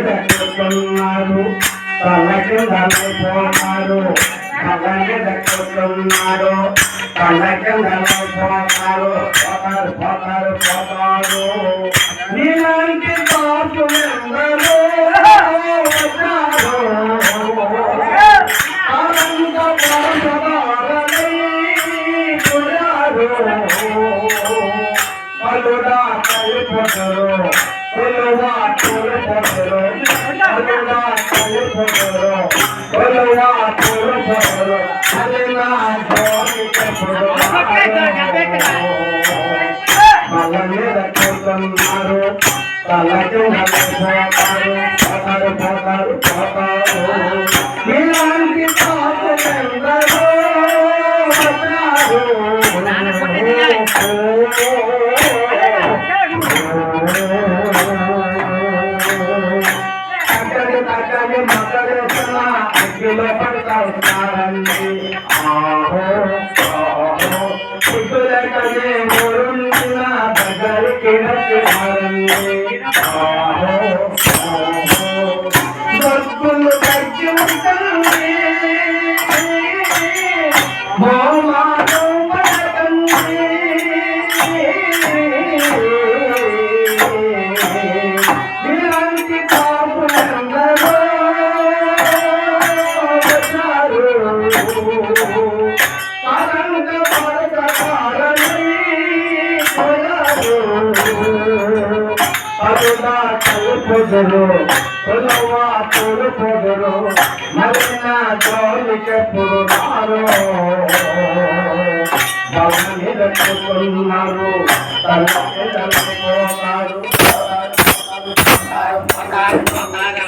దక్కుతున్నారు తలకి పోతారు బలని దక్కుతున్నారు తలకి పోతారు పోతారు పోతారు పోతారు నీలాంటి పాటు ఎందరో అలుడా కలిపొదరు కొలువా తోలుపొదరు అలుడా కలిపొదరు కొలువా తోలుపొదరు అలినా జోలికెప్పుడు మల్ల మీద కూర్చున్నారు తలకి పోతారు పోతారు పోతారు పోతారు ఇలాంటి పాటు ఎందరో అగ్గిలో పడతా ఉన్నారండి సిగ్గులకనే ఊరున్న దగ్గరికి వచ్చినారండి భక్తులు తగ్గి ఉంటుంది ఇలాంటి కాపు ఎందరో అలుడా కలిపొదరు కొలువా తోలుపొదరు మరిన జోలికెప్పుడు రారు బలని దక్కుతున్నారు తలకి పోతారు